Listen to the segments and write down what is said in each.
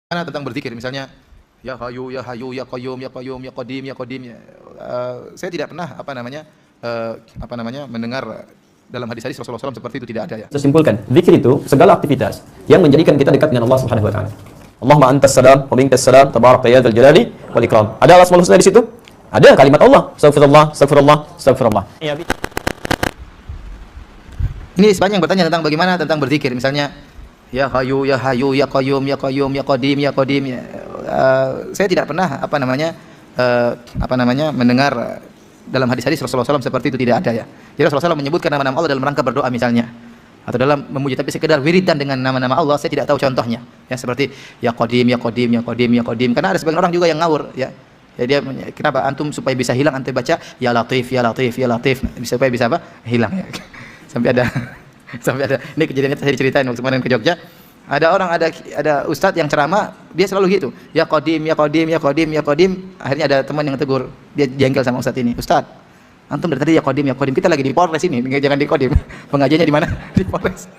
Mana tentang berzikir, misalnya ya Hayyu ya Hayyu ya Qayyum ya Qayyum ya Qadim ya Qadim ya. Saya tidak pernah mendengar dalam hadis-hadis Rasulullah SAW seperti itu, tidak ada ya. Saya simpulkan, zikir itu segala aktivitas yang menjadikan kita dekat dengan Allah Subhanahu wa taala. Allahumma antas salam wa minkas salam tabaraka ya dzal jalali wal ikram. Ada asmaul husna di situ? Ada kalimat Allah, astagfirullah, astagfirullah, astagfirullah. Ini sepanjang bertanya tentang bagaimana tentang berzikir, misalnya ya Hayyu ya Hayyu ya Qayyum ya Qayyum ya Qadim ya Qadim ya. Saya tidak pernah mendengar dalam hadis-hadis Rasulullah SAW seperti itu, tidak ada ya. Jadi Rasulullah SAW menyebutkan nama-nama Allah dalam rangka berdoa misalnya, atau dalam memuji, tapi sekedar wiridan dengan nama-nama Allah saya tidak tahu contohnya ya, seperti ya Qadim ya Qadim ya Qadim ya Qadim. Karena ada sebagian orang juga yang ngawur ya. Ya dia, kenapa antum supaya bisa hilang antum baca ya Latif ya Latif ya Latif, supaya bisa apa? Hilang ya. Sampai ada ini kejadiannya saya diceritain waktu kemarin ke Jogja. Ada ustadz yang ceramah, dia selalu gitu, ya Qadim ya Qadim ya Qadim ya Qadim. Akhirnya ada teman yang tegur, dia jengkel sama ustadz ini, Ustadz, antum dari tadi ya Qadim ya Qadim, kita lagi di Polres ini, jangan di Qadim. Pengajiannya di mana? Di Polres.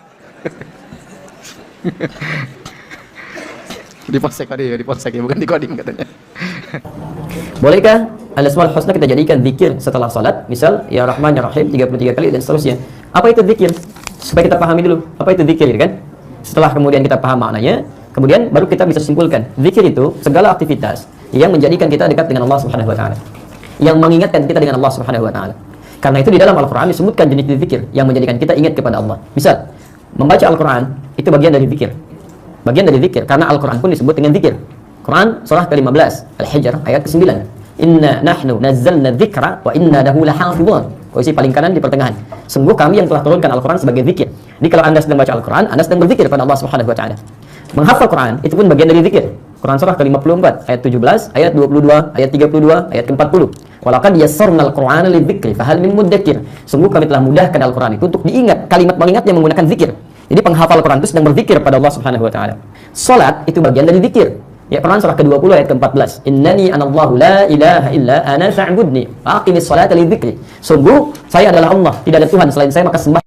Di Polsek tadi, di Polsek ya, bukan di Qadim katanya. Bolehkah al-asmaul husna kita jadikan zikir setelah salat? Misal ya Rahman ya Rahim 33 kali dan seterusnya. Apa itu zikir? Supaya kita pahami dulu, apa itu zikir kan? Setelah kemudian kita paham maknanya, kemudian baru kita bisa simpulkan. Zikir itu segala aktivitas yang menjadikan kita dekat dengan Allah Subhanahu wa taala, yang mengingatkan kita dengan Allah Subhanahu wa taala. Karena itu di dalam Al-Qur'an disebutkan jenis zikir yang menjadikan kita ingat kepada Allah. Misal, membaca Al-Qur'an itu bagian dari zikir. Bagian dari zikir karena Al-Qur'an pun disebut dengan zikir. Quran surah ke-15 Al-Hijr ayat ke-9. Inna nahnu nazzalna dzikra wa inna lahu lahafizun. Posisi paling kanan di pertengahan. Sungguh kami yang telah turunkan Al-Qur'an sebagai zikir. Jadi kalau Anda sedang baca Al-Qur'an, Anda sedang berzikir pada Allah Subhanahu wa taala. Menghafal Quran itu pun bagian dari zikir. Quran surah ke-54 ayat 17, ayat 22, ayat 32, ayat ke-40. Walaqad yassarnal Qur'ana lidzikri fahal min mudzakir. Sungguh kami telah mudahkan Al-Qur'an itu untuk diingat, kalimat mengingatnya menggunakan zikir. Jadi penghafal Quran itu sedang berzikir pada Allah Subhanahu wa taala. Salat itu bagian dari zikir. Ya, Quran surah ke-20 ayat ke-14. Innani anallahu la ilaha illa ana fa'budni wa aqimis salata lidzikri. Sungguh saya adalah Allah, tidak ada Tuhan selain saya, maka sembah.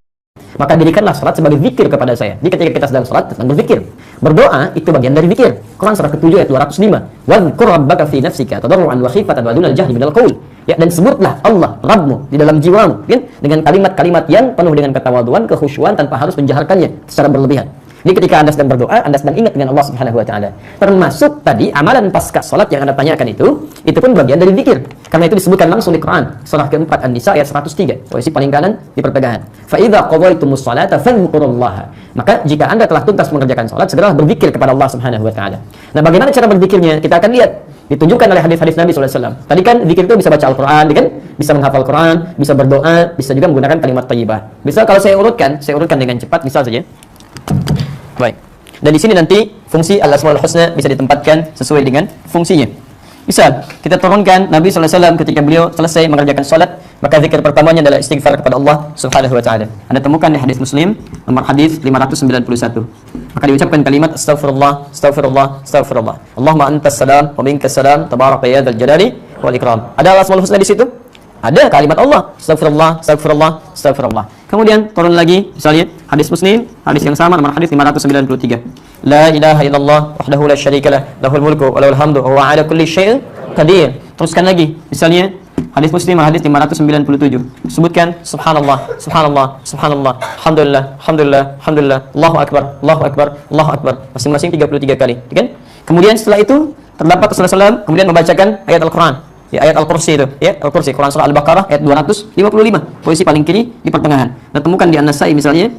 Maka dirikanlah salat sebagai zikir kepada saya. Jadi ketika kita sedang salat, sedang berzikir. Berdoa itu bagian dari zikir. Quran surah ke-7 ayat 205. Wadhkur rabbaka fi nafsika tadarruan wa khifatan wa dunal jahri minal qaul. Ya, dan sebutlah Allah Rabbmu di dalam jiwamu, kan? Dengan kalimat-kalimat yang penuh dengan ketawaduan, kekhusyuan tanpa harus menjaharkannya secara berlebihan. Jadi ketika Anda sedang berdoa, Anda sedang ingat dengan Allah Subhanahu wa taala. Termasuk tadi amalan pasca salat yang Anda tanyakan itu pun bagian dari zikir. Karena itu disebutkan langsung di Quran, surah ke-4 An-Nisa ayat 103, posisi paling kanan di pertengahan. Fa idza qadaitumus salata fadhkurullaha. Maka jika Anda telah tuntas mengerjakan salat, segeralah berzikir kepada Allah Subhanahu wa taala. Nah, bagaimana cara berzikirnya? Kita akan lihat. Ditunjukkan oleh hadis-hadis Nabi SAW. Tadi kan zikir itu bisa baca Al-Quran, kan? Bisa menghafal Quran, bisa berdoa, bisa juga menggunakan kalimat thayyibah. Bisa kalau saya urutkan dengan cepat, misal saja. Baik. Dan di sini nanti fungsi al-asmaul husna bisa ditempatkan sesuai dengan fungsinya. Misal, kita turunkan Nabi SAW ketika beliau selesai mengerjakan salat, maka zikir pertamanya adalah istighfar kepada Allah Subhanahu wa taala. Anda temukan di hadis Muslim nomor hadis 591. Maka diucapkan kalimat astaghfirullah, astaghfirullah, astaghfirullah. Allahumma antas salam wa minkas salam tabaraka ya dzal jalali wal ikram. Ada al-asmaul husna di situ? Ada kalimat Allah, astaghfirullah, astaghfirullah, astaghfirullah. Kemudian turun lagi, misalnya hadis Muslim, hadis yang sama nomor hadis 593. La ilaha illallah wahdahu la syarikalah, lahul mulku wa lahul hamdu wa huwa ala kulli syai'in qadir. Teruskan lagi, misalnya hadis Muslim hadis 597. Sebutkan subhanallah, subhanallah, subhanallah, alhamdulillah, alhamdulillah, alhamdulillah, Allahu akbar, Allahu akbar, Allahu akbar. Masing-masing 33 kali, kan? Kemudian setelah itu terdapat Rasulullah SAW kemudian membacakan ayat Al-Qur'an. Ya, ayat Al-Kursi itu, ya, Al-Kursi, Quran surah Al-Baqarah ayat 255, posisi paling kiri di pertengahan. Nah, temukan di An-Nasai misalnya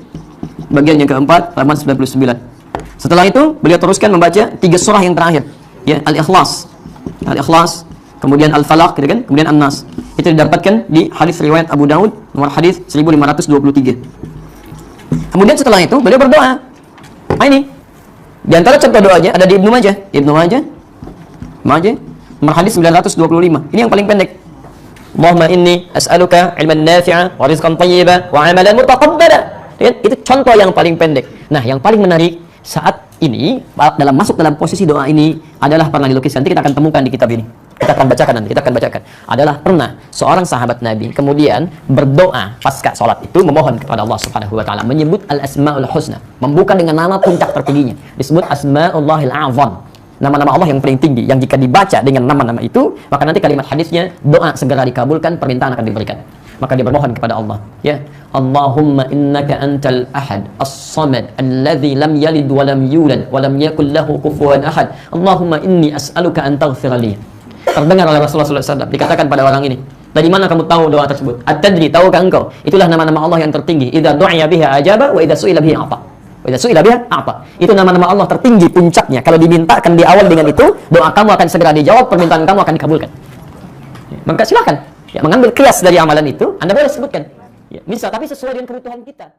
bagian yang keempat halaman 99. Setelah itu beliau teruskan membaca 3 surah yang terakhir, ya, Al-Ikhlas, kemudian Al-Falaq, gitu kan? Kemudian An-Nas. Itu didapatkan di hadis riwayat Abu Daud nomor hadis 1523. Kemudian setelah itu beliau berdoa. Nah, ini di antara contoh doanya ada di Ibnu Majah. Nomor hadis 925. Ini yang paling pendek. Allahumma inni as'aluka ilman nafi'a wa rizqan thayyiban wa amalan mutaqabbala. Itu contoh yang paling pendek. Nah, yang paling menarik saat ini masuk dalam posisi doa ini adalah pernah dilukis. Nanti kita akan temukan di kitab ini. Kita akan bacakan. Adalah pernah seorang sahabat Nabi kemudian berdoa pasca salat itu memohon kepada Allah Subhanahu wa taala, menyebut al-asmaul husna, membuka dengan nama puncak tertingginya. Disebut asmaullahil a'zam. nama-nama Allah yang paling tinggi, yang jika dibaca dengan nama-nama itu, maka nanti kalimat hadisnya, doa segera dikabulkan, permintaan akan diberikan. Maka dia bermohon kepada Allah, ya, Allahumma innaka antal ahad as-samad alladzi lam yalid wa lam yulad wa lam yakul lahu kufuwan ahad. Allahumma inni as'aluka an taghfira li. Terdengar oleh Rasulullah SAW dikatakan pada orang ini, dari mana kamu tahu doa tersebut? At-tadri, tahukah engkau? Itulah nama-nama Allah yang tertinggi. Idza du'iya biha ajaba wa idza su'ila bihi a'ta. Wa idza su'ila biha a'ta. Itu nama-nama Allah tertinggi, puncaknya. Kalau dimintakan di awal dengan itu, doa kamu akan segera dijawab, permintaan kamu akan dikabulkan. Maka silakan mengambil kias dari amalan itu, Anda boleh sebutkan. Bisa, tapi sesuai dengan kebutuhan kita.